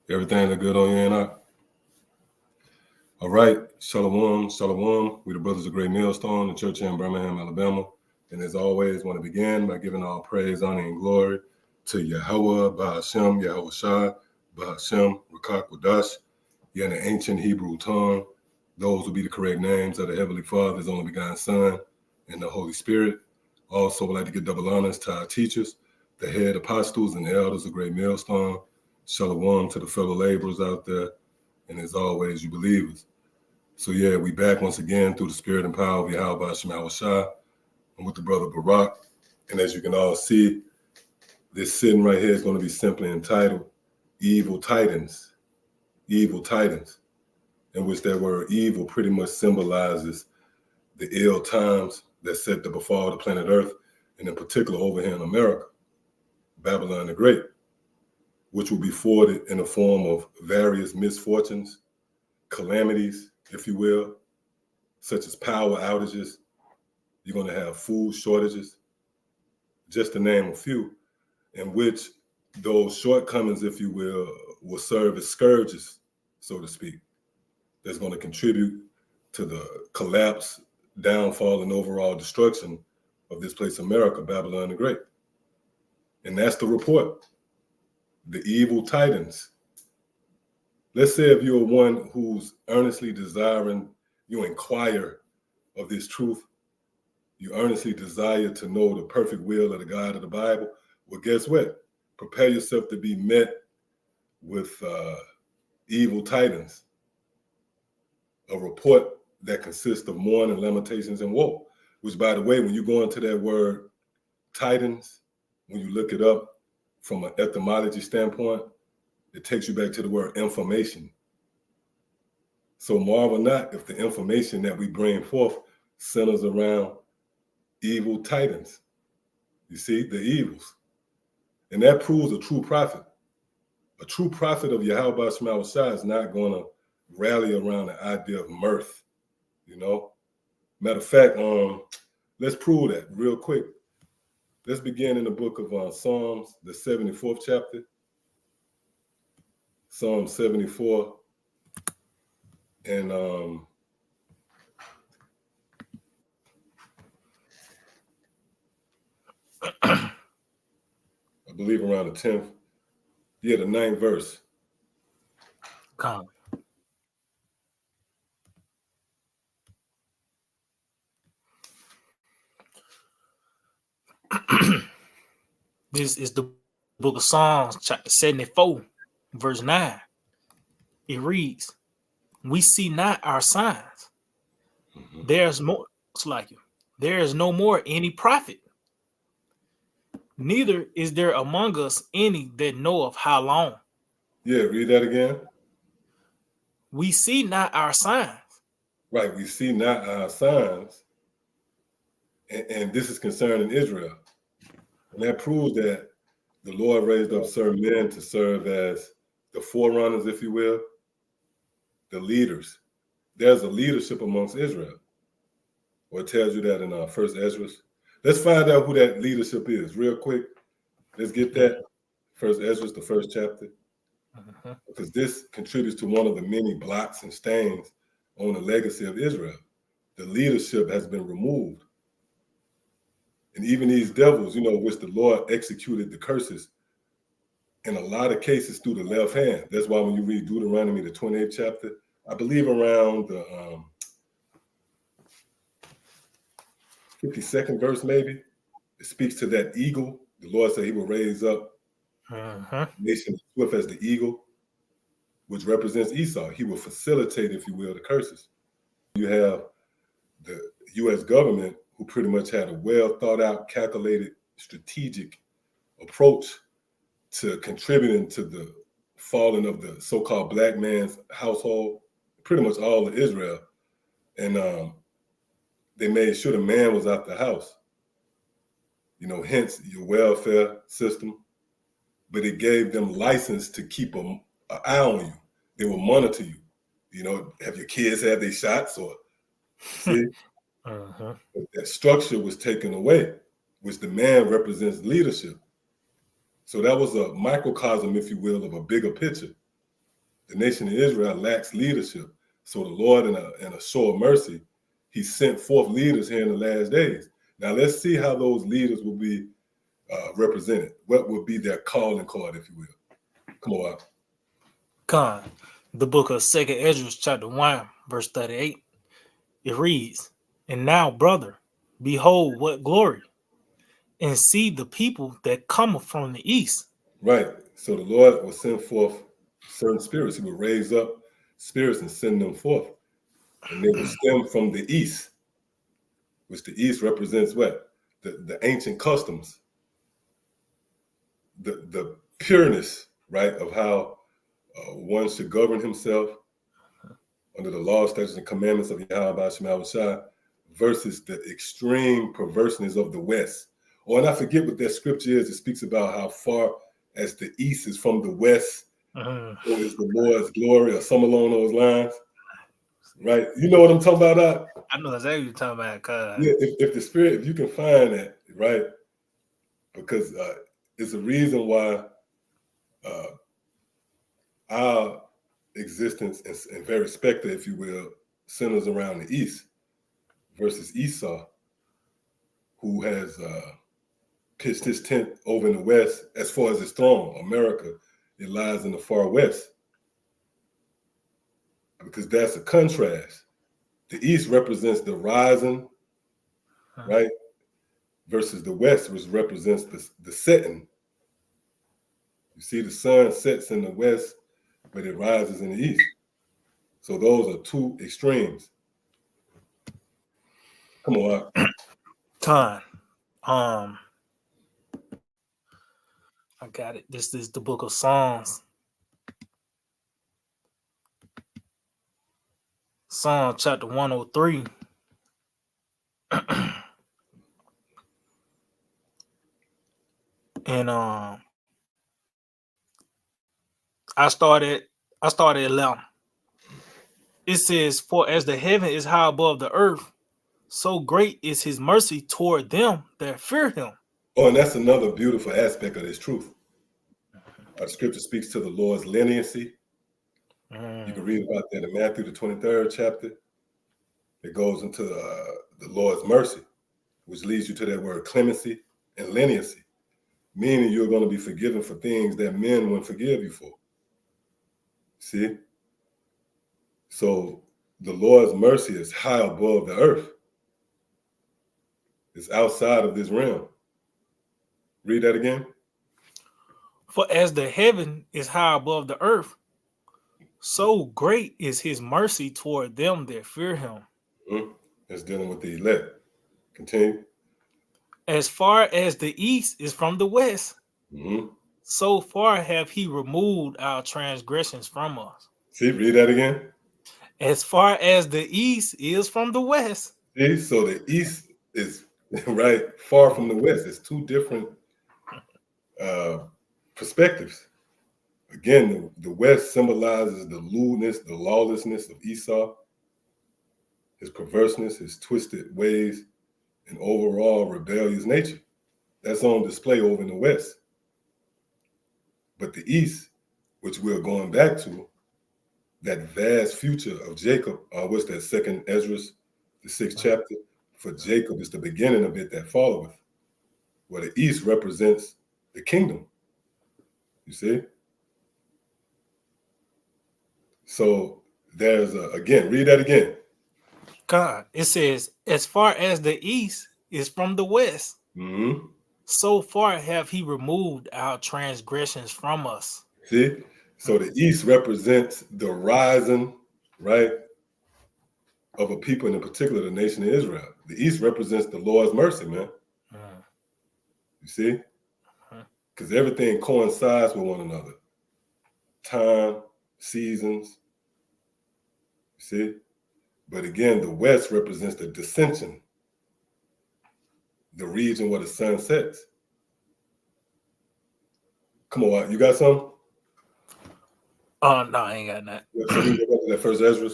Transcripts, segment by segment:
Everything look good on you and I. All right, shalom, shalom. We the brothers of Great Millstone, the church here in Birmingham, Alabama. And as always, want to begin by giving all praise, honor, and glory to Yahweh, Bahashem, Yahweh Shai, Bahashem, Rakak Wadash, in the ancient Hebrew tongue. Those will be the correct names of the Heavenly Father, His only begotten Son, and the Holy Spirit. Also, would like to give double honors to our teachers, the head apostles and elders of Great Millstone. Shalom to the fellow laborers out there. And as always, you believers. So yeah, we back once again through the spirit and power of Yahweh Shema Shai. I'm with the brother Barak. And as you can all see, this sitting right here is going to be simply entitled Evil Tidings. Evil Tidings. In which that word evil pretty much symbolizes the ill times that set to befall the planet Earth, and in particular over here in America, Babylon the Great, which will be forwarded in the form of various misfortunes, calamities, if you will, such as power outages. You're going to have food shortages, just to name a few, in which those shortcomings, if you will serve as scourges, so to speak, that's going to contribute to the collapse, downfall, and overall destruction of this place, America, Babylon the Great. And that's the report. The evil tidings. Let's say if you're one who's earnestly desiring, you inquire of this truth, you earnestly desire to know the perfect will of the God of the Bible, well, guess what? Prepare yourself to be met with evil tidings, a report that consists of mourning, lamentations, and woe, which, by the way, when you go into that word tidings, when you look it up, from an etymology standpoint, it takes you back to the word information. So marvel not if the information that we bring forth centers around evil tidings. You see, the evils. And that proves a true prophet. A true prophet of Yahweh Shema Shai is not going to rally around the idea of mirth, you know? Matter of fact, let's prove that real quick. Let's begin in the book of Psalms, the 74th chapter. Psalm 74. And I believe around the 10th. Yeah, the 9th verse. Come. This is the book of Psalms, chapter 74, verse 9. It reads, "We see not our signs. There's more, it's like you. There is no more any prophet. Neither is there among us any that knoweth how long." Yeah, read that again. We see not our signs. Right, we see not our signs. And this is concerning Israel. And that proves that the Lord raised up certain men to serve as the forerunners, if you will, the leaders. There's a leadership amongst Israel. Or it tells you that in First Ezra. Let's find out who that leadership is real quick. Let's get that. First Ezra, the first chapter. Because this contributes to one of the many blots and stains on the legacy of Israel. The leadership has been removed. And even these devils, which the Lord executed the curses in a lot of cases through the left hand. That's why when you read Deuteronomy, the 28th chapter, I believe around the 52nd verse, maybe, it speaks to that eagle. The Lord said he will raise up a nation swift as the eagle, which represents Esau. He will facilitate, if you will, the curses. You have the U.S. government, who pretty much had a well thought out, calculated, strategic approach to contributing to the falling of the so-called black man's household, pretty much all of Israel. And they made sure the man was out the house, hence your welfare system. But it gave them license to keep an eye on you. They will monitor you. Have your kids had their shots or see? That structure was taken away, which the man represents leadership. So that was a microcosm, if you will, of a bigger picture. The nation of Israel lacks leadership. So the Lord, in a show of mercy, he sent forth leaders here in the last days. Now let's see how those leaders will be represented. What would be their calling card, if you will? Come on out. Con, the book of 2nd Ezra, chapter 1, verse 38. It reads, "And now, brother, behold what glory, and see the people that come from the east." Right. So the Lord will send forth certain spirits. He will raise up spirits and send them forth. And they will stem from the east, which the east represents what? The ancient customs, the pureness, right, of how one should govern himself under the law, statutes, and commandments of Yahweh Shema Shai, versus the extreme perverseness of the West. Oh, and I forget what that scripture is. It speaks about how far as the east is from the west, so is the Lord's glory, or some along those lines. Right? You know what I'm talking about? I know exactly what you're talking about, cuz. Yeah, if the spirit, if you can find that, right? Because it's a reason why our existence and very specter, if you will, centers around the east versus Esau, who has pitched his tent over in the west. As far as his throne, America, it lies in the far west, because that's a contrast. The east represents the rising, right, versus the west, which represents the setting. You see, the sun sets in the west, but it rises in the east. So those are two extremes. Come on. Con, I got it. This is the book of Psalms. Psalm chapter 103. And I started at 11. It says, "For as the heaven is high above the earth, so great is his mercy toward them that fear him." Oh, and that's another beautiful aspect of this truth. Our scripture speaks to the Lord's leniency. You can read about that in Matthew, the 23rd chapter. It goes into the Lord's mercy, which leads you to that word clemency and leniency, meaning you're going to be forgiven for things that men wouldn't forgive you for. See? So the Lord's mercy is high above the earth. It's outside of this realm. Read that again. For as the heaven is high above the earth, so great is his mercy toward them that fear him. That's dealing with the elect. Continue. As far as the east is from the west, so far have he removed our transgressions from us. See, read that again. As far as the east is from the west. See, so the east is right far from the west. It's two different perspectives. Again, the west symbolizes the lewdness, the lawlessness of Esau, his perverseness, his twisted ways, and overall rebellious nature. That's on display over in the west. But the east, which we're going back to, that vast future of Jacob, what's that, 2nd Ezra, the 6th chapter? For Jacob is the beginning of it that followeth, where the east represents the kingdom. You see? So there's again, read that again. God, it says, as far as the east is from the west, so far have he removed our transgressions from us. See? So the east represents the rising, right, of a people, and in particular the nation of Israel. The east represents the Lord's mercy, man. You see? Because everything coincides with one another. Time, seasons. You see? But again, the west represents the dissension, the region where the sun sets. Come on, you got something? Oh, no, I ain't got that. So we go back to that first Ezra.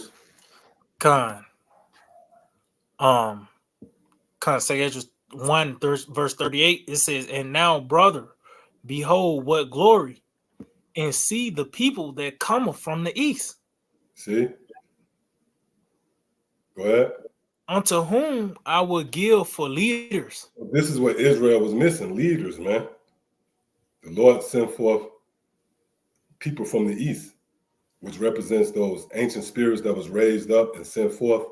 Say Ezra 1 verse 38. It says, "And now, brother, behold what glory, and see the people that come from the east. See? Go ahead. Unto whom I will give for leaders. This is what Israel was missing, leaders, man. The Lord sent forth people from the east, which represents those ancient spirits that was raised up and sent forth,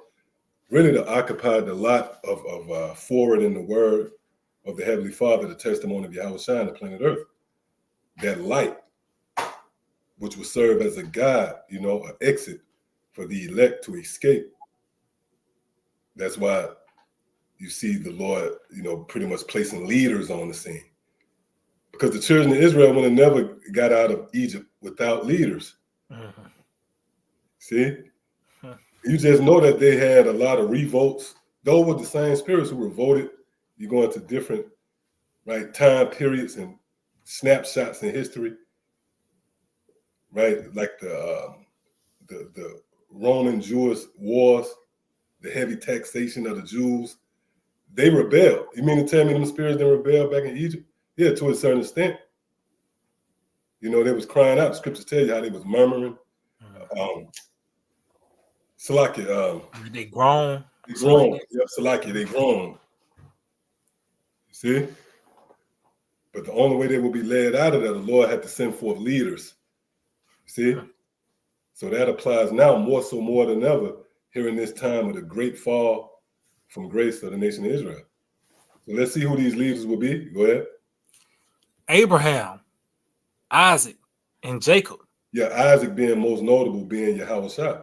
really to occupy the lot of forward in the word of the Heavenly Father, the testimony of Yahweh Shai on the planet Earth. That light, which will serve as a guide, an exit for the elect to escape. That's why you see the Lord, pretty much placing leaders on the scene. Because the children of Israel would have never got out of Egypt without leaders. Mm-hmm. See? You just know that they had a lot of revolts. Though with the same spirits who revolted, you go into different time periods and snapshots in history. Right? Like the Roman Jewish wars, the heavy taxation of the Jews. They rebelled. You mean to tell me them spirits didn't rebel back in Egypt? Yeah, to a certain extent. They was crying out. The scriptures tell you how they was murmuring. Salakia. They grown. They grown. Yep, Salakia, they grown. See? But the only way they will be led out of that, the Lord had to send forth leaders. See? So that applies now more than ever here in this time of the great fall from grace of the nation of Israel. So let's see who these leaders will be. Go ahead. Abraham, Isaac, and Jacob. Yeah, Isaac being most notable, being Yahweh Shai.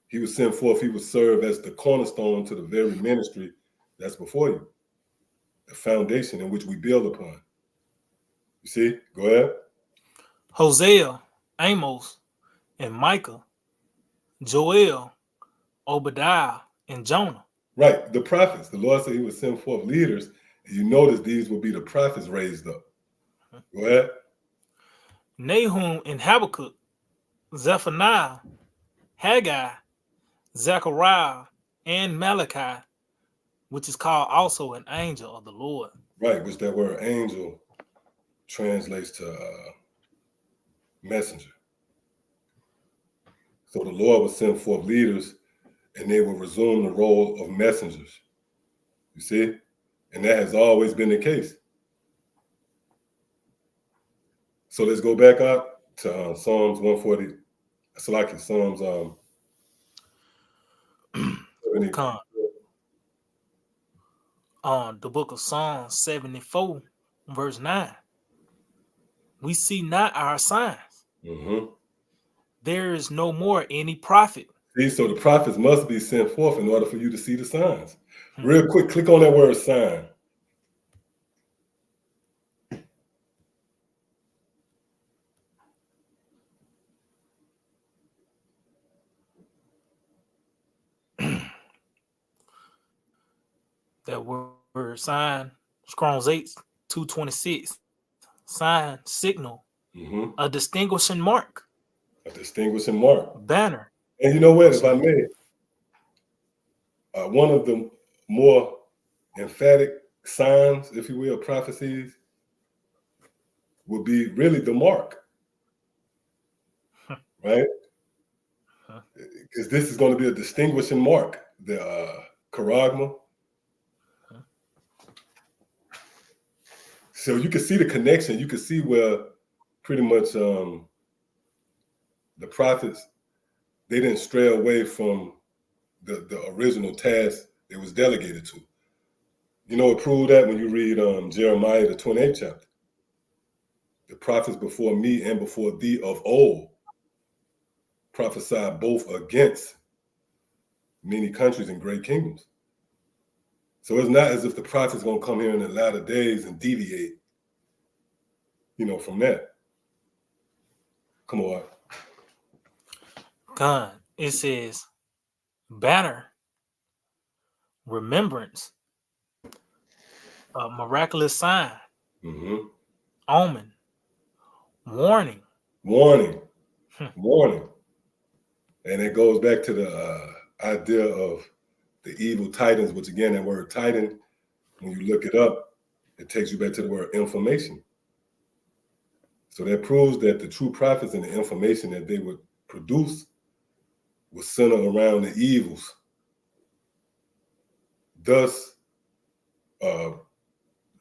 He was sent forth, he would serve as the cornerstone to the very ministry that's before you. The foundation in which we build upon. You see? Go ahead. Hosea, Amos, and Micah, Joel, Obadiah, and Jonah. Right, the prophets. The Lord said he would send forth leaders. And you notice these will be the prophets raised up. Go ahead. Nahum and Habakkuk, Zephaniah, Haggai, Zechariah, and Malachi, which is called also an angel of the Lord. Right, which that word angel translates to messenger. So the Lord will send forth leaders and they will resume the role of messengers. You see? And that has always been the case. So let's go back up to Psalms 140. It's like in Psalms 70. The book of Psalms 74, verse 9. We see not our signs. Mm-hmm. There is no more any prophet. See, so the prophets must be sent forth in order for you to see the signs. Real quick, click on that word sign. That word sign, Strong's 8, 226. Sign, signal, a distinguishing mark. A distinguishing mark. Banner. And you know what, if I may, one of the more emphatic signs, if you will, prophecies, would be really the mark. Right? Because this is going to be a distinguishing mark, the charagma. So you can see the connection. You can see where pretty much the prophets, they didn't stray away from the original task it was delegated to. It proved that when you read Jeremiah, the 28th chapter. The prophets before me and before thee of old prophesied both against many countries and great kingdoms. So it's not as if the prophet's going to come here in the latter days and deviate, from that. Come on. God, it says banner, remembrance, a miraculous sign, omen, warning. Warning. And it goes back to the idea of the evil tidings, which again, that word titan, when you look it up, it takes you back to the word information. So that proves that the true prophets and the information that they would produce was centered around the evils, thus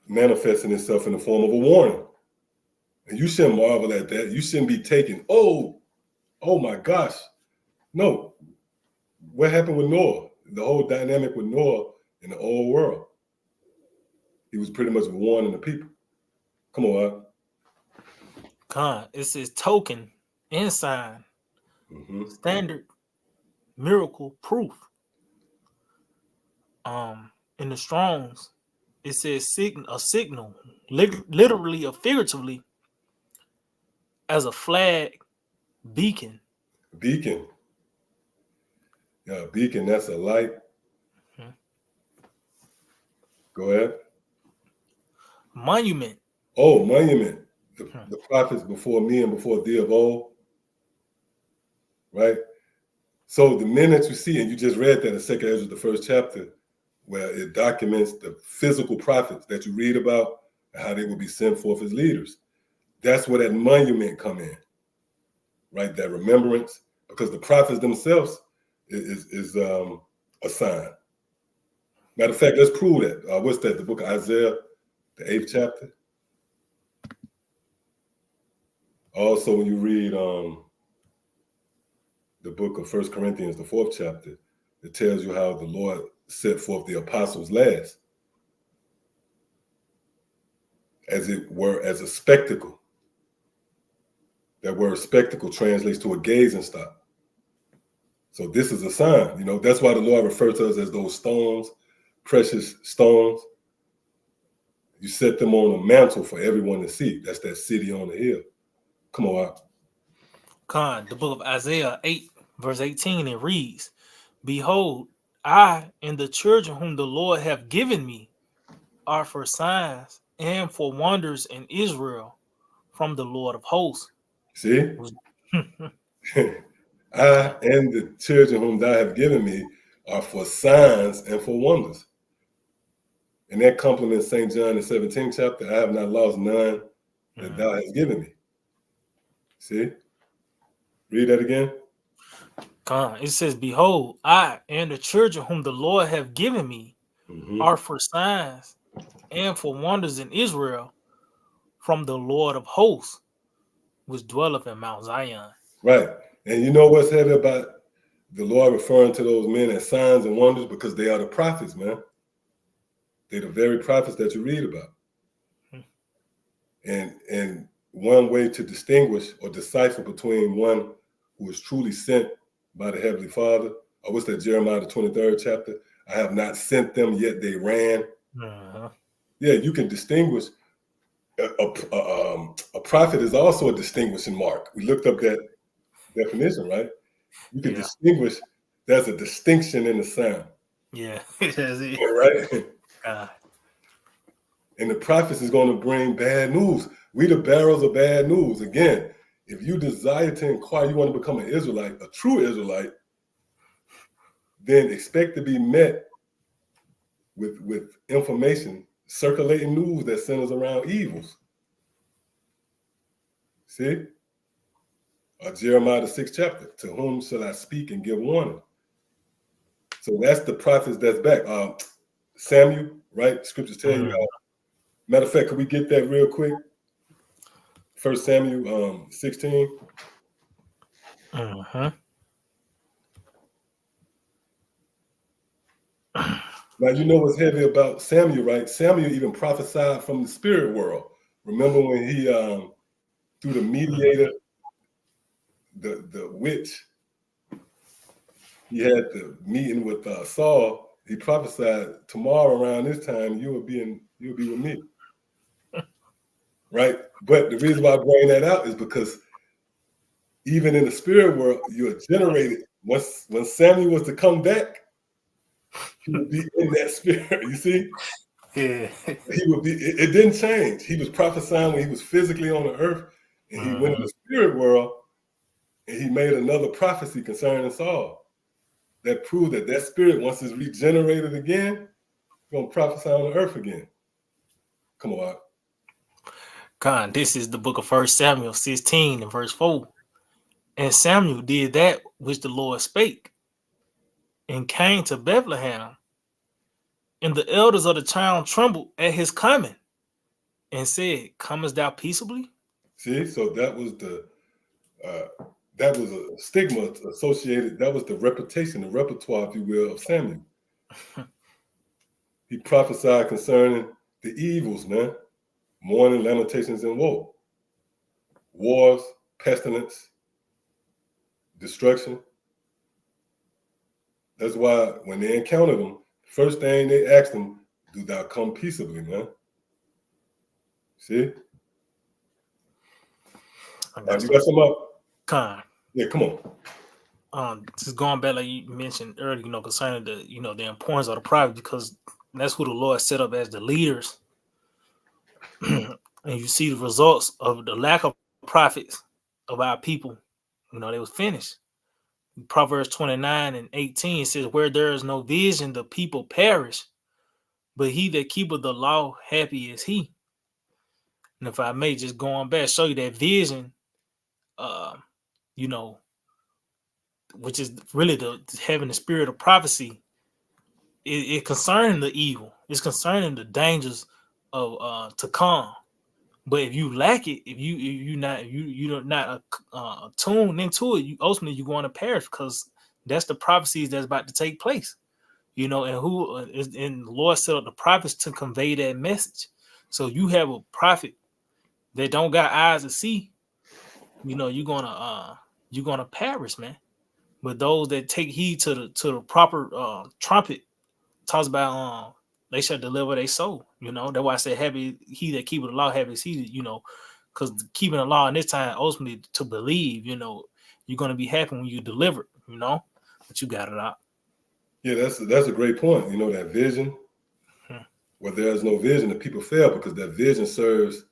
manifesting itself in the form of a warning. And you shouldn't marvel at that. You shouldn't be taken, oh my gosh. No. What happened with Noah? The whole dynamic with Noah in the old world. He was pretty much warning the people. Come on. Con, it says token and sign, standard, miracle, proof. In the Strongs, it says a signal, literally or figuratively, as a flag, beacon. Beacon. Yeah, beacon, that's a light. Go ahead. Monument. Oh, monument. The prophets before me and before thee of old. Right? So the men that you see, and you just read that in 2nd Ezra, the 1st chapter, where it documents the physical prophets that you read about and how they will be sent forth as leaders. That's where that monument come in. Right? That remembrance, because the prophets themselves is a sign. Matter of fact, let's prove that. What's that? The book of Isaiah, the 8th chapter. Also, when you read the book of 1 Corinthians, the 4th chapter, it tells you how the Lord set forth the apostles last, as it were, as a spectacle. That word spectacle translates to a gazing stock. So this is a sign, that's why the Lord refers to us as those stones, precious stones. You set them on a mantle for everyone to see. That's that city on the hill. Come on out. Con, the book of Isaiah 8, verse 18, it reads, behold, I and the children whom the Lord have given me are for signs and for wonders in Israel from the Lord of hosts. See? I and the children whom thou have given me are for signs and for wonders. And that complements St. John, the 17th chapter. I have not lost none that thou hast given me. See? Read that again. It says, behold, I and the children whom the Lord have given me are for signs and for wonders in Israel from the Lord of hosts, which dwelleth in Mount Zion. Right. And you know what's heavy about the Lord referring to those men as signs and wonders? Because they are the prophets, man. They're the very prophets that you read about. And one way to distinguish or decipher between one who is truly sent by the Heavenly Father, or what's that, Jeremiah the 23rd chapter? I have not sent them, yet they ran. Yeah, you can distinguish. A prophet is also a distinguishing mark. We looked up that definition, right? You can distinguish. There's a distinction in the sound. Yeah, that's it. Right? And the prophets is going to bring bad news. We the bearers of bad news. Again, if you desire to inquire, you want to become an Israelite, a true Israelite, then expect to be met with information, circulating news that centers around evils. See? Jeremiah the 6th chapter, to whom shall I speak and give warning? So that's the prophets that's back. Samuel, right? Scriptures tell you. Matter of fact, could we get that real quick? 1 Samuel 16. Now, you know what's heavy about Samuel, right? Samuel even prophesied from the spirit world. Remember when he, through the mediator, the witch, he had the meeting with Saul. He prophesied, tomorrow around this time, you'll be with me. Right? But the reason why I bring that out is because even in the spirit world, you're generated. When Samuel was to come back, he would be in that spirit. You see? Yeah. He would be. It didn't change. He was prophesying when he was physically on the earth, and he went in the spirit world, and he made another prophecy concerning Saul. That proved that spirit, once it's regenerated again, going to prophesy on the earth again. Come on. God, this is the book of 1 Samuel 16 and verse 4. And Samuel did that which the Lord spake, and came to Bethlehem. And the elders of the town trembled at his coming, and said, Comest thou peaceably? See, so that was a stigma associated. That was the reputation, the repertoire, if you will, of Samuel. He prophesied concerning the evils, man. Mourning, lamentations, and woe. Wars, pestilence, destruction. That's why when they encountered him, first thing they asked him, do thou come peaceably, man? See? You got some up? Con. Yeah, come on. Just going back, like you mentioned earlier, concerning the importance of the prophet, because that's who the Lord set up as the leaders. And you see the results of the lack of prophets of our people. They was finished. Proverbs 29 and 18 says, where there is no vision, the people perish, but he that keepeth the law, happy is he. And if I may just go on back, show you that vision, which is really having the spirit of prophecy, it concerning the evil. It's concerning the dangers of to come. But if you lack it, if you're not tuned into it, you ultimately you're going to perish, because that's the prophecies that's about to take place. And the Lord set up the prophets to convey that message. So you have a prophet that don't got eyes to see, you're gonna perish, man. But those that take heed to the proper trumpet talks about they shall deliver their soul. That's why I said happy he that keepeth the law, happy is he, because keeping the law in this time ultimately to believe, you're gonna be happy when you deliver, but you got it out. Yeah, that's a great point. That vision. Where there's no vision, the people fail, because that vision serves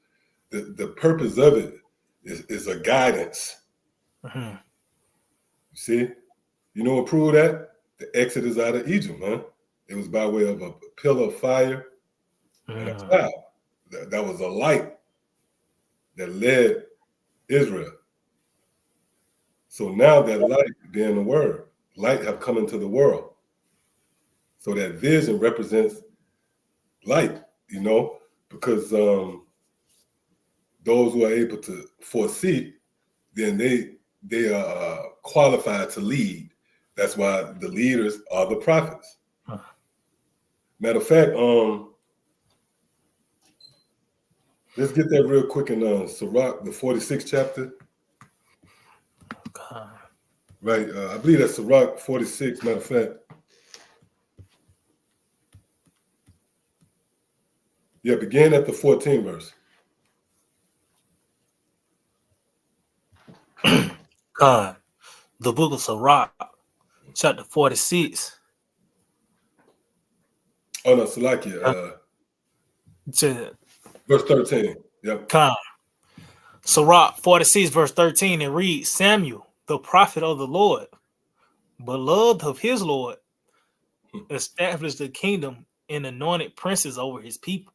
the purpose of it is a guidance. You see, what proved that? The Exodus out of Egypt, man. It was by way of a pillar of fire and a cloud. That was a light that led Israel. So now that light being the word, light have come into the world. So that vision represents light, because those who are able to foresee, then they are qualified to lead. That's why the leaders are the prophets. Matter of fact, let's get that real quick in Sirach, the 46th chapter. Right, I believe that's Sirach 46, matter of fact. Yeah, begin at the 14th verse. God, the book of Sirach, chapter 46. Oh no, Salakia, verse 13. Yep. God. Sirach 46, verse 13, it reads, Samuel, the prophet of the Lord, beloved of his Lord, established the kingdom and anointed princes over his people.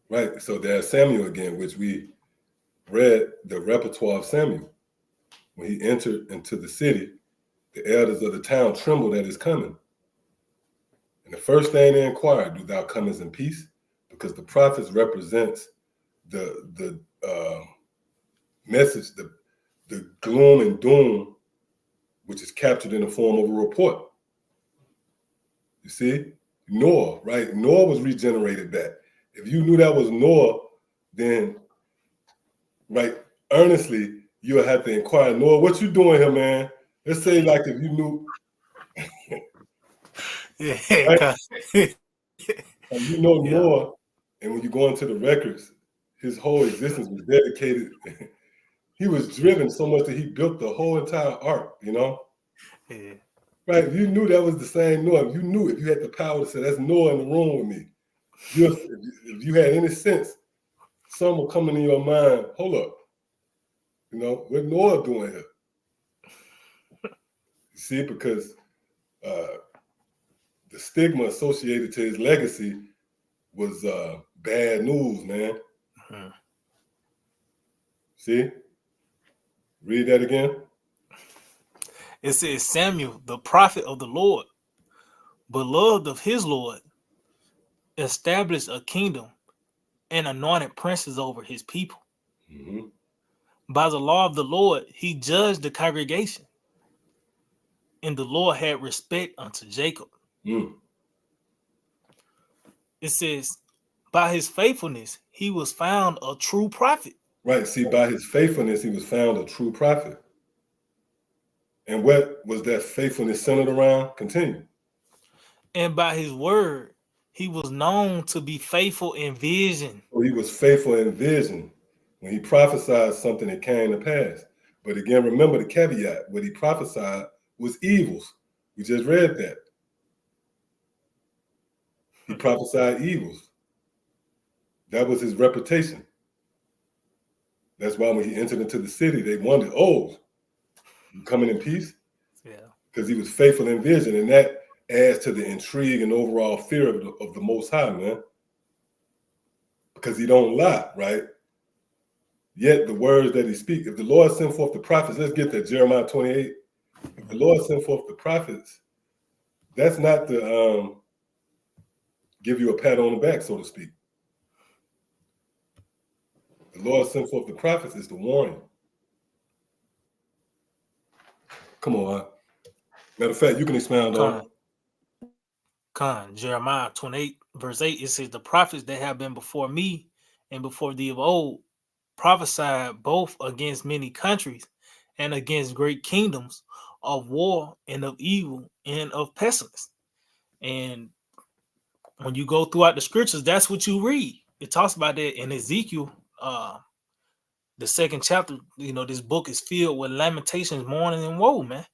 Right, so there's Samuel again, which we read the repertoire of Samuel. When he entered into the city, the elders of the town trembled at his coming. And the first thing they inquired, do thou comest in peace? Because the prophets represents the message, the gloom and doom, which is captured in the form of a report. You see? Noah, right? Noah was regenerated back. If you knew that was Noah, then, right, earnestly, you'll have to inquire, Noah, what you doing here, man? Let's say, like, if you knew, right? And Noah, and when you go into the records, his whole existence was dedicated. He was driven so much that he built the whole entire ark, Yeah. Right? If you knew that was the same Noah, if you had the power to say, that's Noah in the room with me. If you had any sense, some will come into your mind, hold up. What Noah doing here? You see, because the stigma associated to his legacy was bad news, man. See? Read that again. It says, Samuel, the prophet of the Lord, beloved of his Lord, established a kingdom and anointed princes over his people. Mm-hmm. By the law of the Lord, he judged the congregation, and the Lord had respect unto Jacob. Mm. It says, by his faithfulness, he was found a true prophet. Right. See, by his faithfulness, he was found a true prophet. And what was that faithfulness centered around? Continue. And by his word, he was known to be faithful in vision. So he was faithful in vision. When he prophesied something, it came to pass. But again, remember the caveat. What he prophesied was evils. We just read that. He prophesied evils. That was his reputation. That's why when he entered into the city, they wondered, oh, you coming in peace? Yeah. Because he was faithful in vision. And that adds to the intrigue and overall fear of the Most High, man. Because he don't lie, right? Yet the words that he speaks, if the Lord sent forth the prophets, let's get that, Jeremiah 28. If the Lord sent forth the prophets, that's not to give you a pat on the back, so to speak. The Lord sent forth the prophets is to warn you. Come on. Matter of fact, you can expound on it. Jeremiah 28, verse 8, it says, the prophets that have been before me and before thee of old prophesied both against many countries and against great kingdoms of war and of evil and of pestilence. And when you go throughout the scriptures, that's what you read. It talks about that in Ezekiel, the second chapter. You know, this book is filled with lamentations, mourning, and woe, man.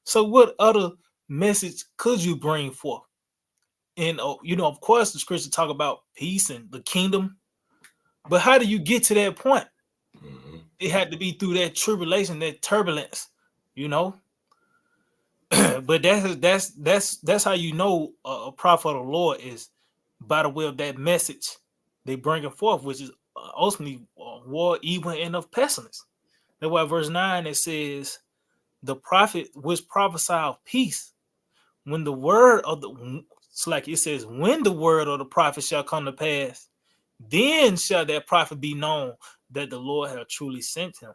So what other message could you bring forth? And you know, of course, the scripture talk about peace and the kingdom, but how do you get to that point? Mm-hmm. It had to be through that tribulation, that turbulence, you know. But that's how you know a prophet of the Lord is by the way of that message they bring it forth, which is ultimately war, evil, and of pestilence. That's why verse 9 it says, the prophet which prophesy of peace, when the word of the, it's like it says, when the word of the prophet shall come to pass, then shall that prophet be known that the Lord hath truly sent him.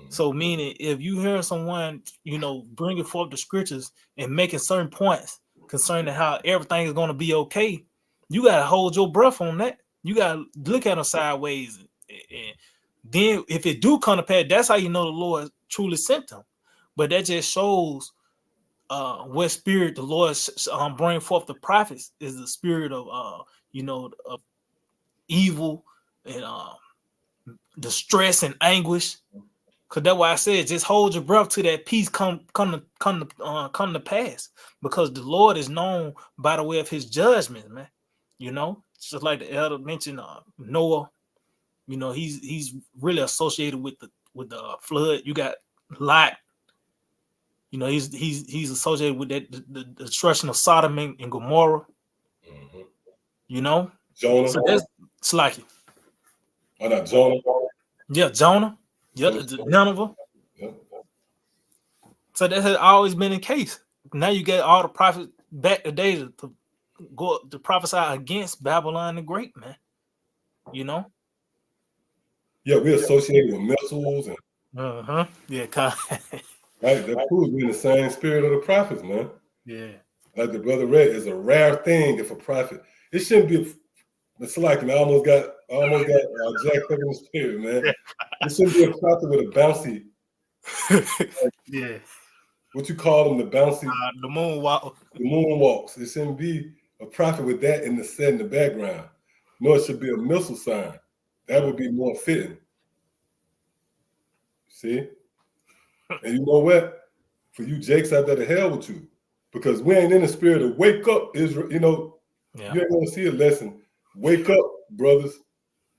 So meaning if you hear someone, you know, bringing forth the scriptures and making certain points concerning how everything is going to be okay, you got to hold your breath on that. You got to look at them sideways. And then if it do come to pass, that's how you know the Lord truly sent them. But that just shows what spirit the Lord bring forth the prophets is the spirit of, you know, of evil and distress and anguish. Cause that's why I said, just hold your breath till that peace come to pass. Because the Lord is known by the way of His judgment, man. You know, just like the elder mentioned, Noah. You know, he's really associated with the flood. You got Lot. You know, he's associated with that the destruction of Sodom and Gomorrah. Mm-hmm. You know, Jonah. so that's it's like it. Oh, not Jonah. Yeah, Jonah. Yeah, Nineveh. Yeah. So that has always been the case. Now you get all the prophets back today to go to prophesy against Babylon the Great, man. You know? Yeah, we're associated with missiles and Yeah, right. That proves we're in the same spirit of the prophets, man. yeah. Like the brother read, it's a rare thing if a prophet. It shouldn't be. It's like I almost got jacked up in the spirit, man. It shouldn't be a prophet with a bouncy. Yeah. What you call them, the bouncy, The moonwalk. the moonwalks. It shouldn't be a prophet with that in the set in the background. No, it should be a missile sign. That would be more fitting. See? And you know what? For you Jakes out there, to hell with you. Because we ain't in the spirit of wake up, Israel. You know, Yeah. you ain't gonna see a lesson. Wake up, brothers.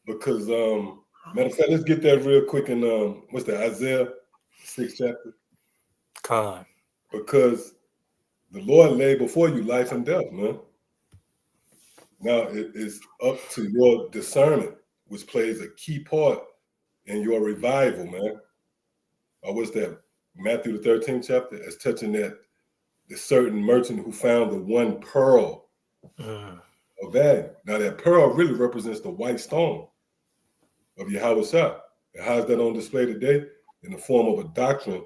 Because matter of fact, let's get that real quick in what's that, Isaiah 6th chapter? Con. Because the Lord laid before you life and death, man. Now it is up to your discernment, which plays a key part and your revival, man. Or what's that? Matthew the 13th chapter, as touching that the certain merchant who found the one pearl of value. Now that pearl really represents the white stone of Yahweh Shah. And how is that on display today? In the form of a doctrine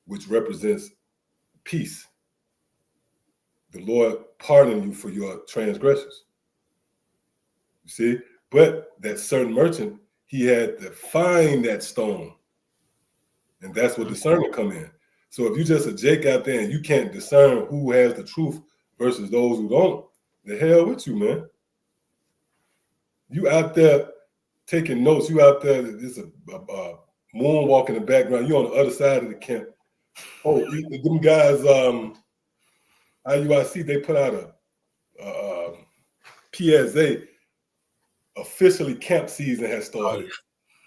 which represents peace. The Lord pardon you for your transgressions. You see? But that certain merchant, he had to find that stone. And that's where discernment come in. So if you just a Jake out there and you can't discern who has the truth versus those who don't, the hell with you, man. You out there taking notes. You out there, there's a moonwalk in the background. You on the other side of the camp. Oh, them guys, IUIC, they put out a PSA. Officially, camp season has started.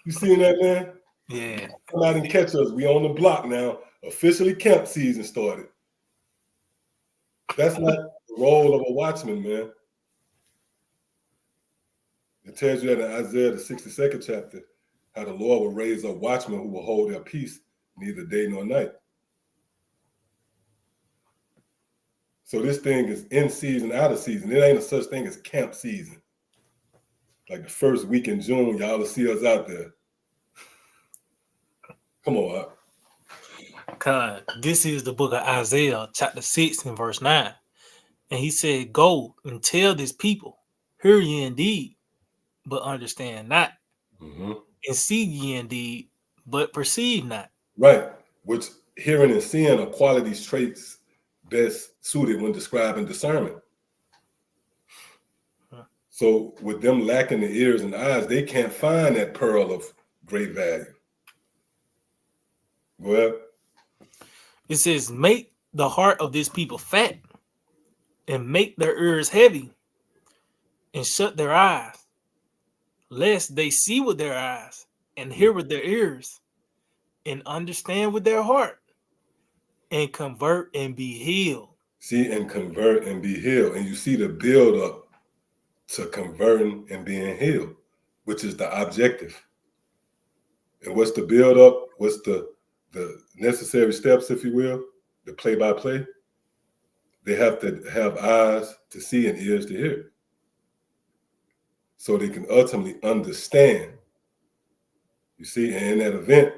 You seen that, man? Yeah. Come out and catch us. We on the block now. Officially, camp season started. That's not the role of a watchman, man. It tells you that in Isaiah, the 62nd chapter, how the Lord will raise up watchmen who will hold their peace neither day nor night. So this thing is in season, out of season. It ain't a such thing as camp season. Like the first week in June, y'all will see us out there. Come on, Up. God, this is the book of Isaiah, chapter 6 and verse 9. And he said, go and tell this people, hear ye indeed, but understand not. And see ye indeed, but perceive not. Right. Which hearing and seeing are qualities, traits best suited when describing discernment. So with them lacking the ears and eyes, they can't find that pearl of great value. Go ahead. It says, make the heart of this people fat, and make their ears heavy, and shut their eyes, lest they see with their eyes, and hear with their ears, and understand with their heart, and convert and be healed. See, and convert and be healed. And you see the build up to converting and being healed, which is the objective. And what's the build up? What's the necessary steps, if you will, the play by play? They have to have eyes to see and ears to hear, so they can ultimately understand. You see, and in that event,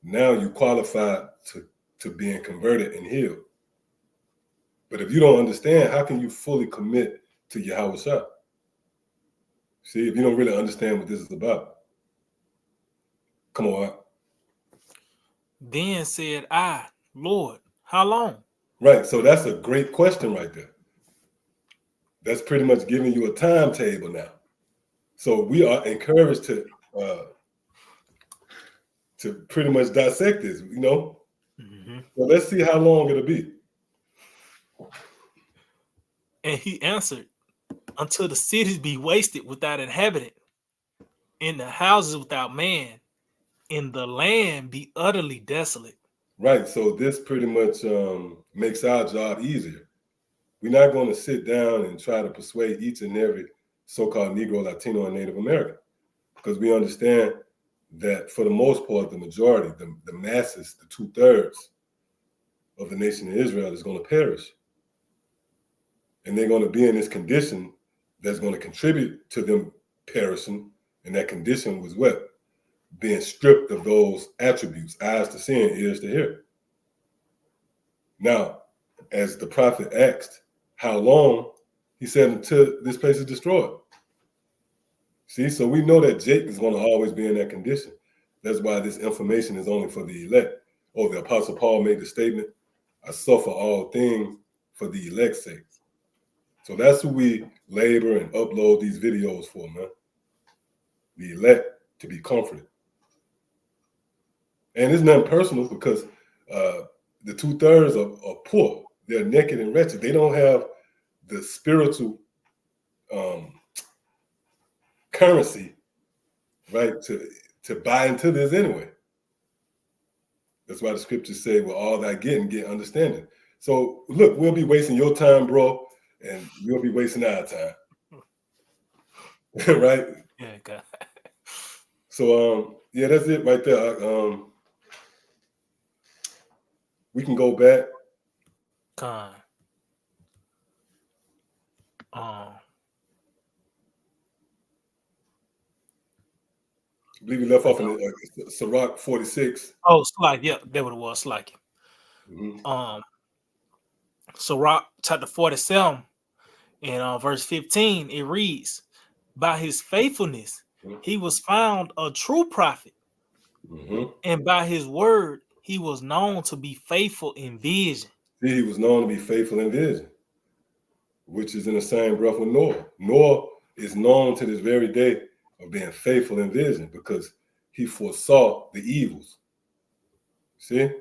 now you qualify to being converted and healed. But if you don't understand, how can you fully commit to Yahweh Shah? See, if you don't really understand what this is about. Come on. Then said I, Lord, how long? Right, so that's a great question right there. That's pretty much giving you a timetable now. So we are encouraged to pretty much dissect this, you know? So let's see how long it'll be. And he answered, until the cities be wasted without inhabitant, and the houses without man, and the land be utterly desolate. Right, so this pretty much makes our job easier. We're not going to sit down and try to persuade each and every so-called Negro, Latino, and Native American, because we understand that for the most part, the majority, the masses, the 2/3 of the nation of Israel is going to perish. And they're going to be in this condition that's going to contribute to them perishing. And that condition was what? Being stripped of those attributes, eyes to see and ears to hear. Now, as the prophet asked, how long? He said, until this place is destroyed. See, so we know that Jake is going to always be in that condition. That's why this information is only for the elect. Oh, the Apostle Paul made the statement, I suffer all things for the elect's sake. So that's who we labor and upload these videos for, man. The elect to be comforted. And it's nothing personal, because the 2/3 are poor. They're naked and wretched. They don't have the spiritual currency, right, to buy into this anyway. That's why the scriptures say, well, all that get understanding. So look, we'll be wasting your time, bro, and you'll be wasting our time. Right? Yeah, God. So yeah, that's it right there. We can go back. Con. I believe we left off in the Sirach 46. Oh, Slack, yeah, that what it was, Slack. Mm-hmm. Sirach chapter 47 and verse 15, it reads, by his faithfulness, he was found a true prophet, and by his word, he was known to be faithful in vision. See, he was known to be faithful in vision, which is in the same breath with Noah. Noah is known to this very day of being faithful in vision because he foresaw the evils. See?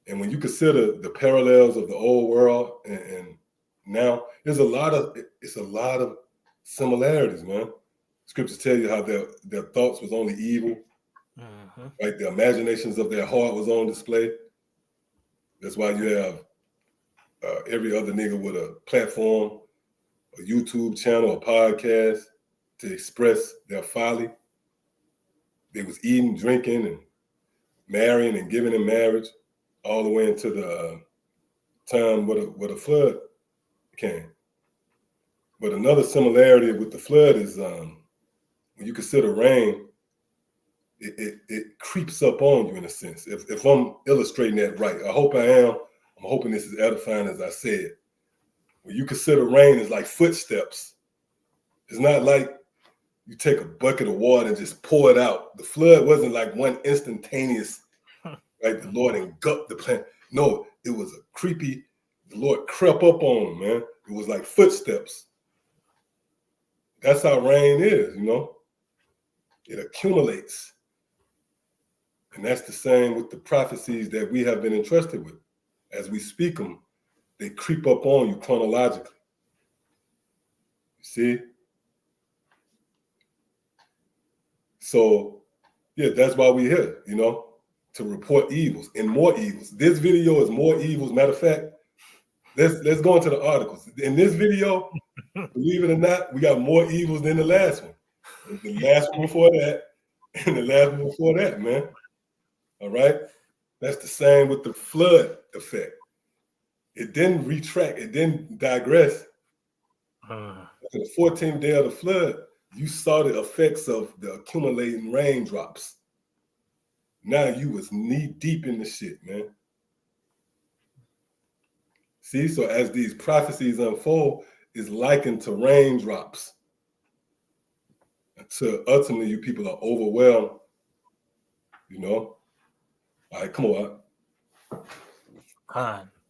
And when you consider the parallels of the old world and now, it's a lot of similarities, man. Scriptures tell you how their thoughts was only evil, right? The imaginations of their heart was on display. That's why you have every other nigga with a platform, a YouTube channel, a podcast to express their folly. They was eating, drinking, and marrying and giving in marriage all the way into the time where the flood came. But another similarity with the flood is when you consider rain, it creeps up on you in a sense. If I'm illustrating that right, I hope I am. I'm hoping this is edifying as I said. When you consider rain as like footsteps, it's not like you take a bucket of water and just pour it out. The flood wasn't like one instantaneous, like the Lord engulfed the plant. No, it was a creepy, the Lord crept up on them, man. It was like footsteps. That's how rain is, you know? It accumulates. And that's the same with the prophecies that we have been entrusted with. As we speak them, they creep up on you chronologically. You see? So, yeah, that's why we're here, you know, to report evils and more evils. This video is more evils. Matter of fact, let's go into the articles. In this video, believe it or not, we got more evils than the last one. The last one before that, and the last one before that, man. All right? That's the same with the flood effect. It didn't retract, it didn't digress. To the 14th day of the flood, you saw the effects of the accumulating raindrops. Now you was knee deep in the shit, man. See, so as these prophecies unfold, it's likened to raindrops. Until ultimately you people are overwhelmed, you know. All right, come on.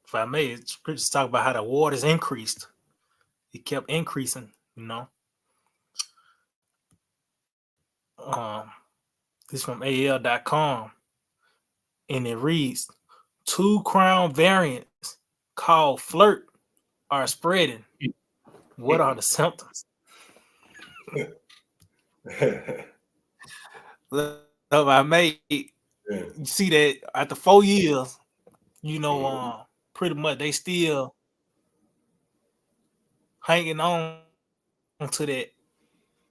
If I may, scriptures talk about how the waters increased. It kept increasing, you know. This is from AL.com. And it reads, 2 crown variants called flirt are spreading. What are the symptoms? So I made you see that after 4 years, you know, pretty much they still hanging on to that,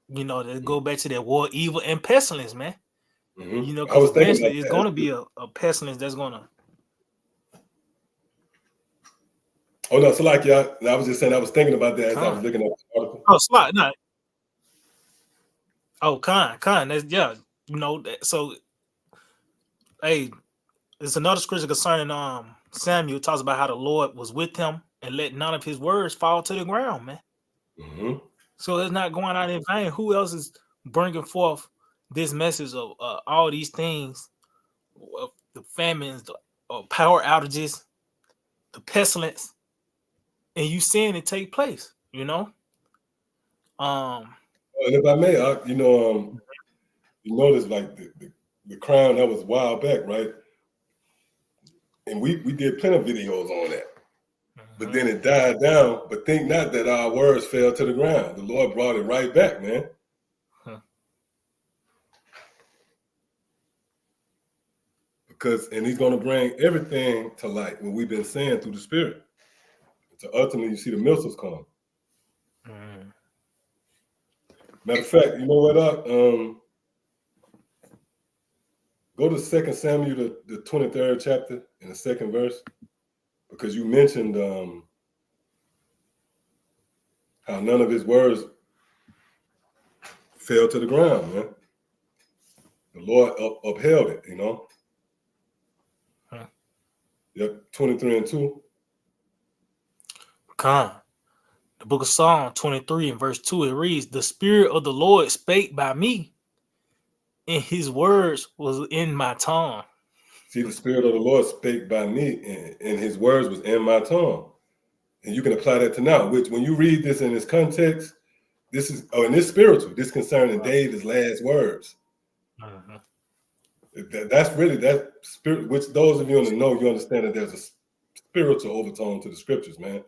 you know, to go back to that war, evil, and pestilence, man. You know, because eventually it's going to be a pestilence that's going to. Oh, no, so like, yeah, I was just saying, I was thinking about that as I was looking at the article. Oh, slide, no. Oh, Khan, that's, yeah, you know, so, hey, there's another scripture concerning Samuel. Talks about how the Lord was with him and let none of his words fall to the ground, man. So it's not going out in vain. Who else is bringing forth this message of all these things, the famines, the power outages, the pestilence, and you seeing it take place, you know? And if I may, you know, you notice like the crown, that was a while back, right? And we did plenty of videos on that. But then it died down. But think not that our words fell to the ground. The Lord brought it right back, man. And he's going to bring everything to light, what we've been saying through the Spirit. So ultimately, you see the missiles come. Matter of fact, you know what? Go to 2 Samuel, the 23rd chapter, in the second verse, because you mentioned how none of his words fell to the ground, man. The Lord upheld it, you know. Huh. Yep, 23:2. Con. The book of Psalm 23 and verse 2, it reads, "The Spirit of the Lord spake by me, and his words was in my tongue." See, the Spirit of the Lord spake by me, and his words was in my tongue. And you can apply that to now, which when you read this in this context, this is, and this spiritual, this concerning David's last words. Mhm. That's really that spirit, which those of you in the know, you understand that there's a spiritual overtone to the scriptures, man.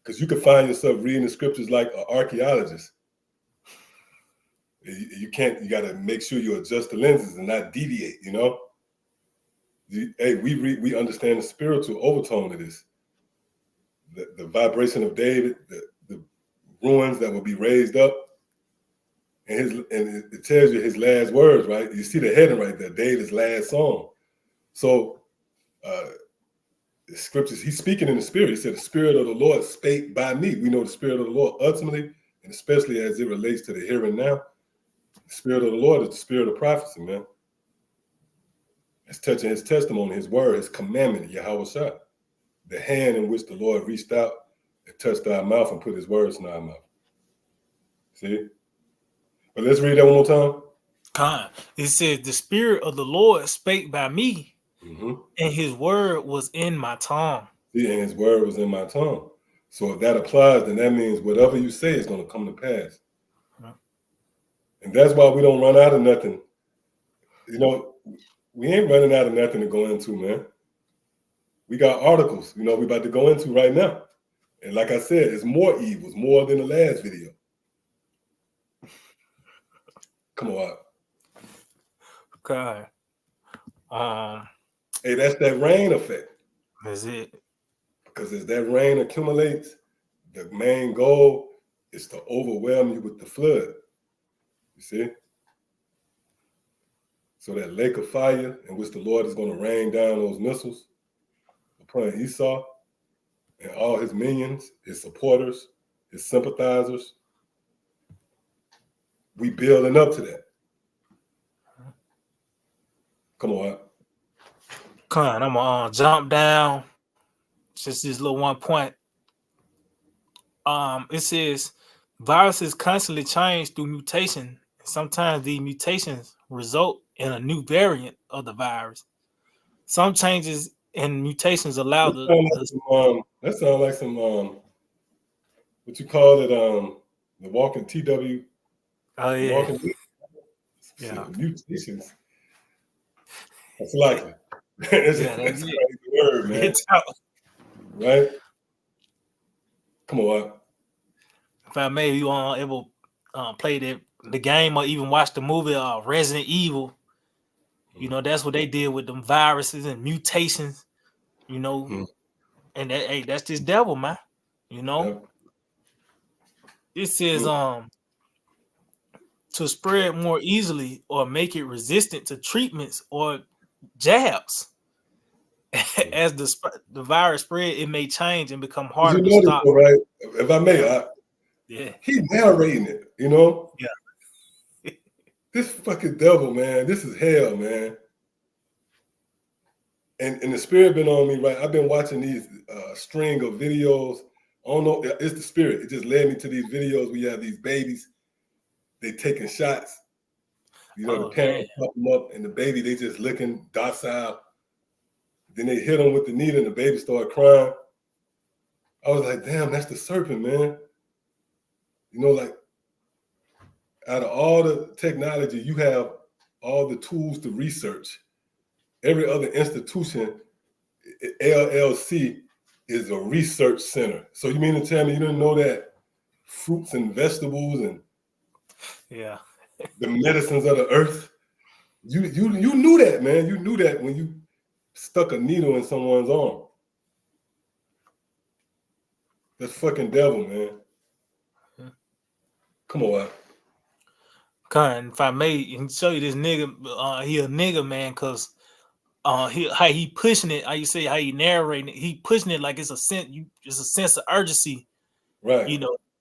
Because you can find yourself reading the scriptures like an archaeologist. You can't, you got to make sure you adjust the lenses and not deviate, you know? Hey, we understand the spiritual overtone of this. The vibration of David, the ruins that will be raised up, and it tells you his last words, right? You see the heading right there, David's last song. So the scriptures, he's speaking in the spirit. He said, "The Spirit of the Lord spake by me." We know the Spirit of the Lord ultimately, and especially as it relates to the here and now, the Spirit of the Lord is the spirit of prophecy, man. It's touching his testimony, his word, his commandment, Yahweh Shah. The hand in which the Lord reached out and touched our mouth and put his words in our mouth. See? But let's read that one more time. Con. It says, "The Spirit of the Lord spake by me, and his word was in my tongue." See, and his word was in my tongue. So if that applies, then that means whatever you say is going to come to pass. And that's why we don't run out of nothing. You know, we ain't running out of nothing to go into, man. We got articles, you know, we're about to go into right now. And like I said, it's more evils, more than the last video. Come on. Okay. Hey, that's that rain effect. That's it. Because as that rain accumulates, the main goal is to overwhelm you with the flood. You see? So that lake of fire in which the Lord is going to rain down those missiles upon Esau and all his minions, his supporters, his sympathizers, we building up to that. Come on. Con, I'm gonna jump down just this little one point. It says viruses constantly change through mutation. Sometimes these mutations result in a new variant of the virus. Some changes and mutations allow That sounds like some what you call it, the walking TW, oh the yeah, walking yeah, mutations. That's likely. It's yeah. That's a it. crazy word, man. It's out. Right? Come on. If I may, you ever play the game or even watch the movie Resident Evil, you know that's what they did with them viruses and mutations, you know, and that's this devil, man. You know, Yep. it says to spread more easily or make it resistant to treatments or jabs. As the virus spread, it may change and become harder You to know this, stop. though, right? If I may, Yeah, he narrating it, you know? yeah. This fucking devil, man. This is hell, man. And the spirit been on me, right? I've been watching these string of videos. I don't know, it's the spirit. It just led me to these videos where you have these babies, they taking shots. You know, the Oh man. parents pop them up and the baby, they just looking docile. Then they hit them with the needle and the baby start crying. I was like, damn, that's the serpent, man. You know, like out of all the technology, you have all the tools to research. Every other institution, LLC, is a research center. So you mean to tell me you didn't know that fruits and vegetables and Yeah. the medicines of the earth, you knew that, man. You knew that when you stuck a needle in someone's arm. That's fucking devil, man. Come on. If I may and show you this nigga, he a nigga, man, cause how he pushing it, how you say how he narrating it, he pushing it like it's a sense of urgency. Right.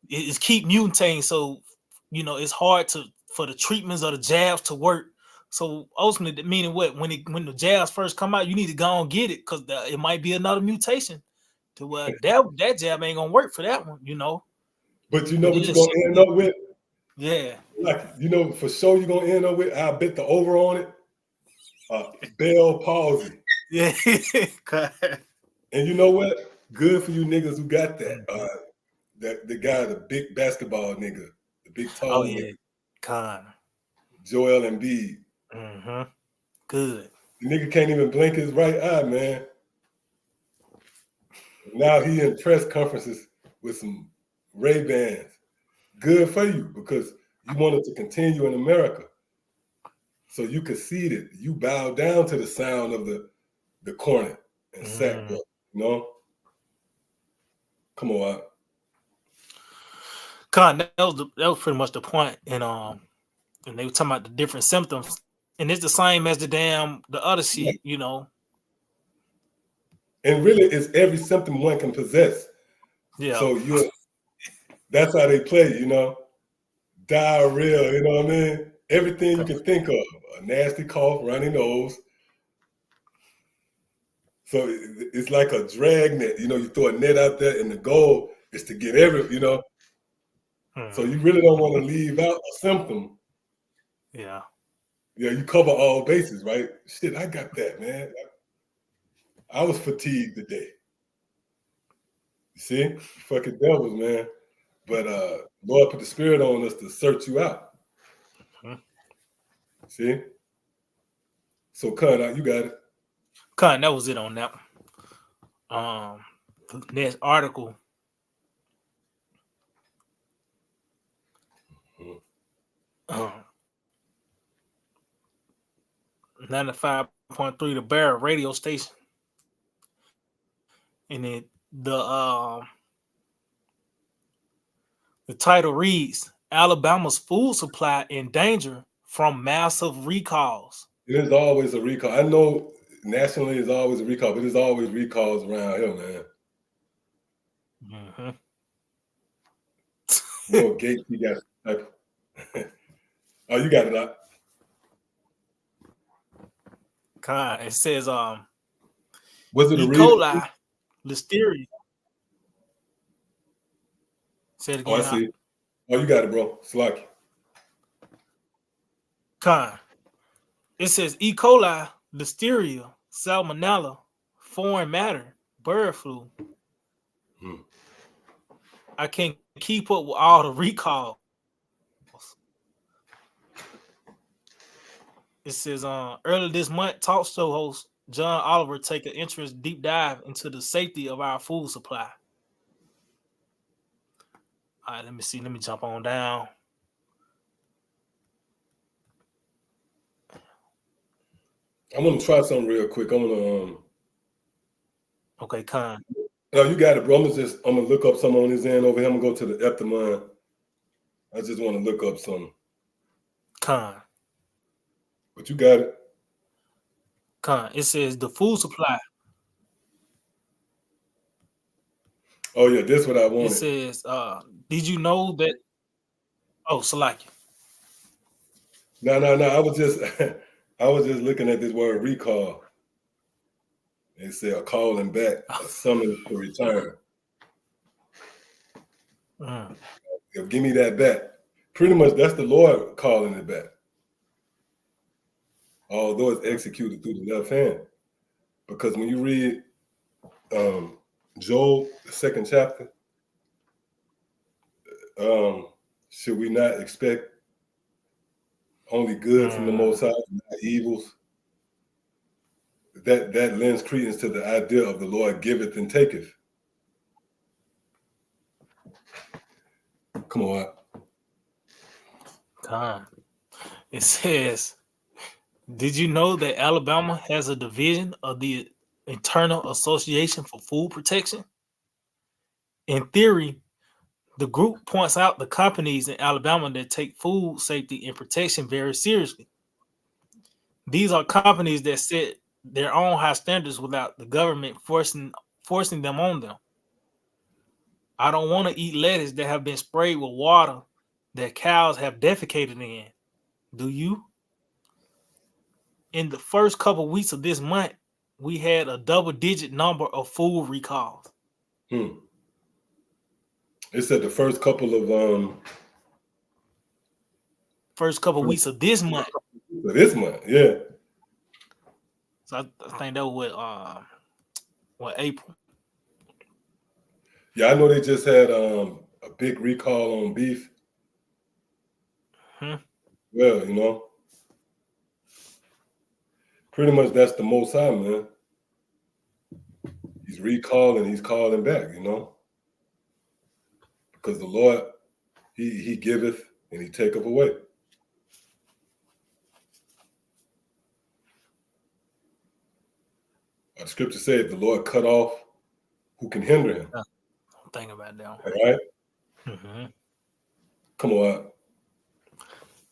It's keep mutating, so it's hard for the treatments or the jabs to work. So ultimately, meaning what, when the jabs first come out, you need to go and get it, because it might be another mutation to where that jab ain't gonna work for that one. But you know But what you're gonna end up with? Yeah. Like, for sure you're gonna end up with, I bet the over on it, Bell palsy. Yeah. And you know what? Good for you niggas who got that. The guy, the big basketball nigga, the big tall nigga. Joel Embiid. Mm-hmm. Good. The nigga can't even blink his right eye, man. Now he in press conferences with some Ray-Bans. Good for you, because you wanted to continue in America. So you conceded. You bowed down to the sound of the cornet and sat up, Come on out. That was pretty much the point. And they were talking about the different symptoms. And it's the same as the other shit, And really, it's every symptom one can possess. Yeah. So that's how they play, Diarrhea, you know what I mean? Everything you can think of. A nasty cough, runny nose. So it's like a drag net. You throw a net out there, and the goal is to get So you really don't want to leave out a symptom. Yeah. Yeah, you cover all bases, right? Shit, I got that, man. I was fatigued today. You see? You fucking devils, man. But Lord put the spirit on us to search you out. See? So, Con, you got it. Con, that was it on that one. The next article. 95.3 The Bear radio station. And the title reads, Alabama's food supply in danger from massive recalls. It is always a recall. I know nationally it's always a recall, but there's always recalls around here, man. Mm-hmm. Gates, you got it. Oh, you got it up. It says Was it E. coli, listeria. Say it again. Oh, I see. Oh, you got it, bro. Slack. It says E. coli, listeria, salmonella, foreign matter, bird flu. I can't keep up with all the recalls. It says earlier this month, talk show host John Oliver take an deep dive into the safety of our food supply. All right, let me see. Let me jump on down. I'm gonna try something real quick. I'm gonna Okay, Con. No, you got it, bro. I'm gonna look up some on his end over here. I'm gonna go to the Eptamine. I just want to look up some. Con. But you got it. It says the food supply. Oh yeah, this is what I wanted. It says, did you know that? Oh, Salaki. No. I was just looking at this word recall. It said a calling back, a summons to return. Give me that back. Pretty much that's the Lord calling it back. Although it's executed through the left hand. Because when you read Joel, the 2nd chapter, should we not expect only good from the Most High, not evils? That lends credence to the idea of the Lord giveth and taketh. Come on. It says, did you know that Alabama has a division of the Internal Association for Food Protection? In theory, The group points out the companies in Alabama that take food safety and protection very seriously. These are companies that set their own high standards without the government forcing them on them. I don't want to eat lettuce that have been sprayed with water that cows have defecated in. Do you? In the first couple weeks of this month, we had a double-digit number of food recalls. It said the first couple of weeks of this month. Yeah. So I think that was what April. Yeah, I know they just had a big recall on beef. Well, you know, pretty much that's the Most High, man. He's recalling, he's calling back, you know, because the Lord, he giveth and he taketh away. The scripture said, the Lord cut off, who can hinder him? Think about that. All right. Come on.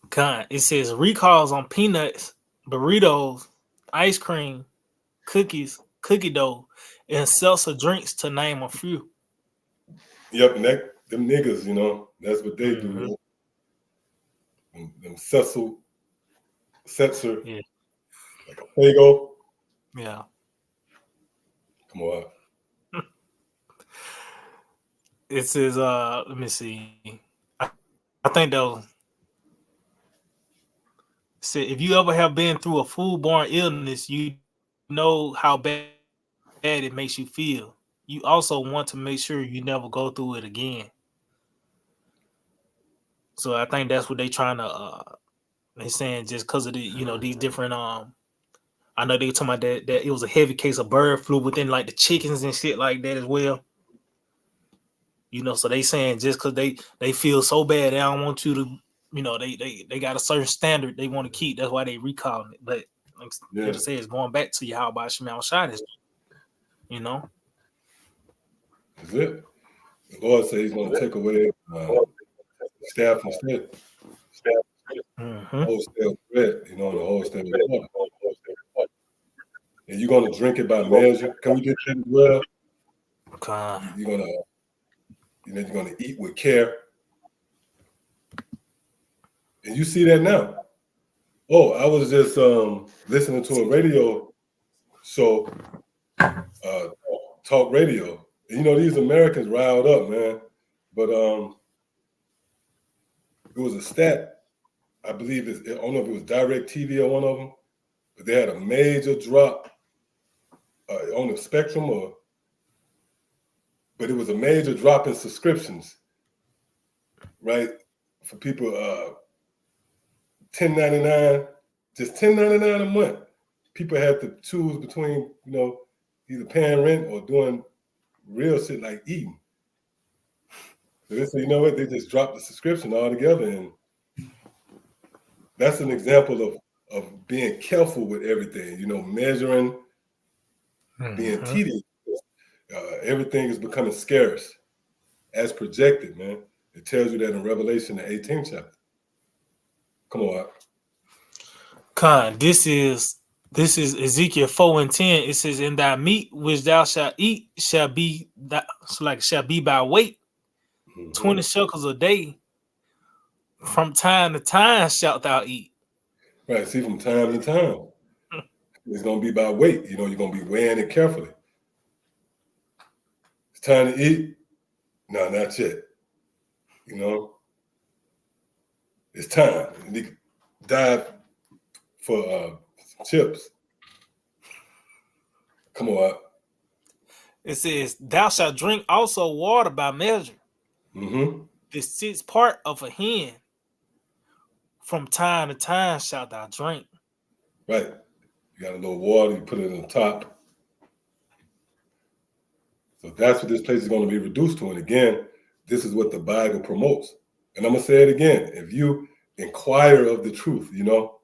God, it says recalls on peanuts, burritos, ice cream, cookies, cookie dough, and seltzer drinks, to name a few. Yep, and them niggas, you know, that's what they do. Them seltzer, yeah, like a Fago. Yeah. Come on. It says, let me see. I think they'll say, if you ever have been through a foodborne illness, you know how bad it makes you feel. You also want to make sure you never go through it again. So I think that's what they trying to they saying, just because of the, you know, these different I know they were talking about that it was a heavy case of bird flu within like the chickens and shit like that as well. You know, so they saying just because they feel so bad, they don't want you to, you know, they got a certain standard they want to keep. That's why they recalling it. But like I say, it's going back to how about Shemal Shad is, you know. That's it. The Lord said he's going to take away staff and state. Wholesale bread, you know, the wholesale water. And you're going to drink it by measure. Can we get that as well? Okay. You're going to eat with care. And you see that now. Oh, I was just listening to a radio show, talk radio. And, you know, these Americans riled up, man. But it was a stat. I believe I don't know if it was Direct TV or one of them, but they had a major drop on the spectrum, but it was a major drop in subscriptions, right? For people, $10.99, just $10.99 a month. People had to choose between, you know, either paying rent or doing real shit like eating. So they said, you know what? They just dropped the subscription altogether, and that's an example of being careful with everything. You know, measuring, being tedious. Everything is becoming scarce, as projected, man. It tells you that in Revelation, the 18th chapter. Come on. Khan, this is Ezekiel 4:10. It says, "In thy meat which thou shalt eat shall be by weight, 20 shekels a day. From time to time shalt thou eat." Right. See, from time to time, it's gonna be by weight. You know, you're gonna be weighing it carefully. It's time to eat. No, not yet. You know, it's time. You can dive for chips. Come on. It says, "Thou shalt drink also water by measure. The sixth part of a hin. From time to time shalt thou drink." Right. You got a little water. You put it on top. So that's what this place is going to be reduced to. And again, this is what the Bible promotes. And I'm going to say it again. If you inquire of the truth, you know,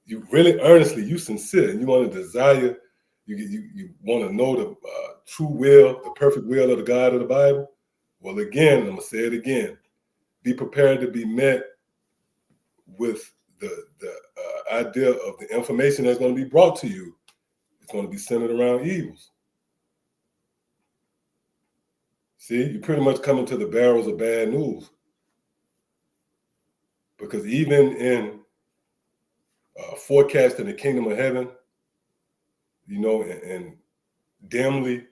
you really earnestly, you sincere, and you want to desire, you want to know the true will, the perfect will of the God of the Bible, Well, again, I'm going to say it again. Be prepared to be met with the idea of the information that's going to be brought to you. It's going to be centered around evils. See, you're pretty much coming to the barrels of bad news. Because even in forecasting the kingdom of heaven, you know, and dimly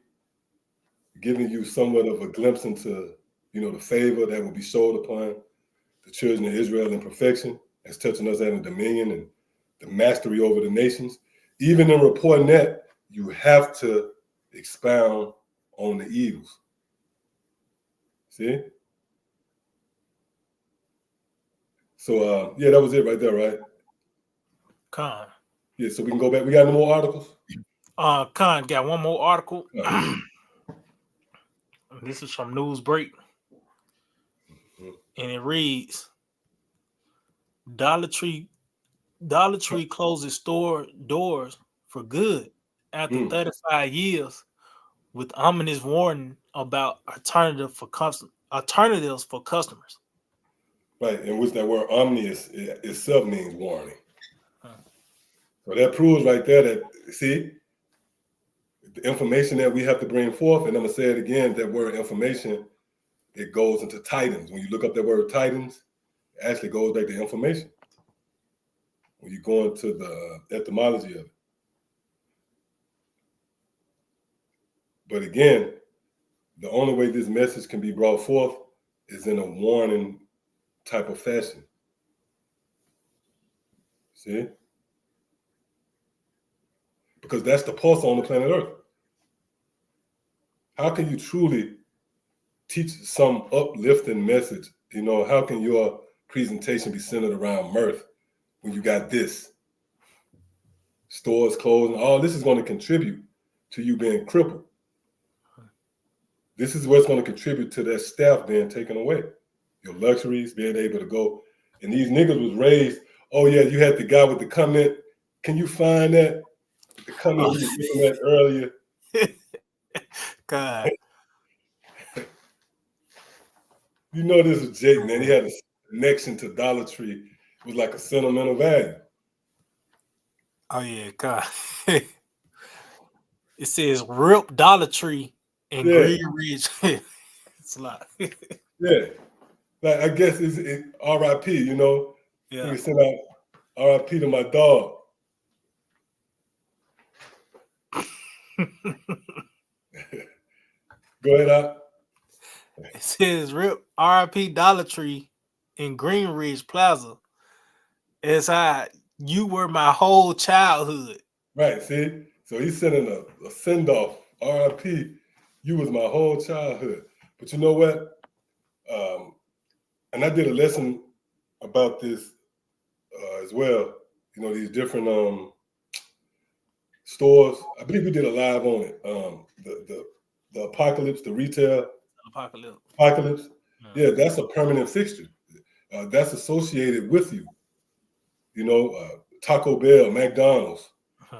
giving you somewhat of a glimpse into, you know, the favor that will be showed upon the children of Israel in perfection, as touching us having dominion and the mastery over the nations. Even in reporting that, you have to expound on the evils. See? So, yeah, that was it right there, right? Con. Yeah, so we can go back. We got any more articles? Con, got one more article. Con. This is from Newsbreak. And it reads, Dollar Tree closes store doors for good after 35 years with ominous warning about alternatives for customers. Right, in which that word omnious itself means warning. So that proves right there that, see, the information that we have to bring forth, and I'm going to say it again, that word information, it goes into Tidings. When you look up that word Tidings, it actually goes back to information. When you go into the etymology of it. But again, the only way this message can be brought forth is in a warning type of fashion. See? Because that's the pulse on the planet Earth. How can you truly teach some uplifting message? You know, how can your presentation be centered around mirth when you got this? Stores closing, all this is going to contribute to you being crippled. This is what's going to contribute to that staff being taken away. Your luxuries, being able to go. And these niggas was raised, oh yeah, you had the guy with the comment. Can you find that? The comment we were looking at earlier. God. You know this is Jake, man. He had a connection to Dollar Tree. It was like a sentimental value. Oh yeah, God. It says Rip Dollar Tree and Green Ridge. It's a lot. Yeah. Like, I guess it's RIP, you know? Yeah. We send out RIP to my dog. Go ahead, Al. It says Rip RIP Dollar Tree in Green Ridge Plaza. You were my whole childhood. Right, see? So he's sending a send-off. RIP, you was my whole childhood. But you know what? And I did a lesson about this as well. You know, these different stores. I believe we did a live on it. The apocalypse, the retail apocalypse. Yeah, that's a permanent fixture. That's associated with you. You know, Taco Bell, McDonald's.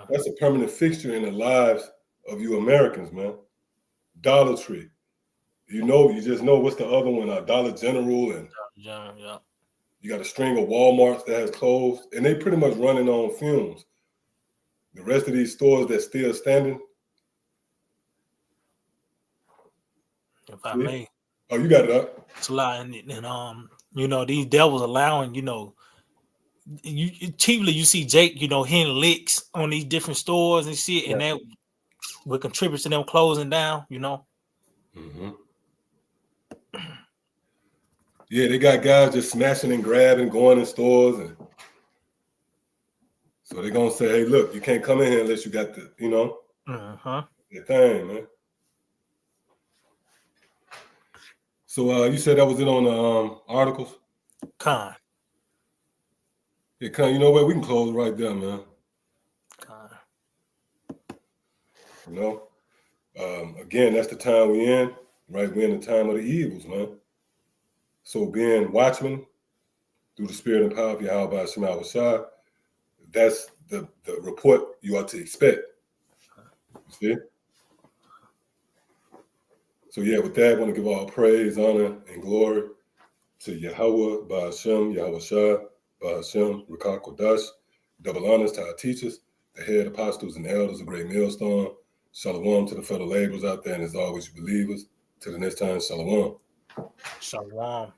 That's a permanent fixture in the lives of you Americans, man. Dollar Tree. You just know what's the other one, Dollar General, and Yeah. you got a string of Walmarts that has closed, and they pretty much running on fumes. The rest of these stores that's still standing. If I may. Oh, you got it up. It's a lot, and you know, these devils allowing, you know, chiefly you see Jake, you know, hitting licks on these different stores and shit, and that would contribute to them closing down, you know. Mm-hmm. Yeah, they got guys just smashing and grabbing, going in stores, and so they're gonna say, "Hey, look, you can't come in here unless you got the, you know, the thing, man." So you said that was it on the articles? Con. Yeah, Con. You know what? We can close right there, man. Con. You know, again, that's the time we in. Right, we're in the time of the evils, man. So being watchmen through the spirit and power of Yahweh Shema Shah, that's the report you are to expect. You see? So yeah, with that, I want to give all praise, honor, and glory to Yahweh, Ba'ashem, Yahweh Shah, Ba'ashem, Rakak Kodash. Double honors to our teachers, the head apostles and elders of Great Millstone. Shalom to the fellow laborers out there, and as always, believers. Till the next time, shalom. Shalom.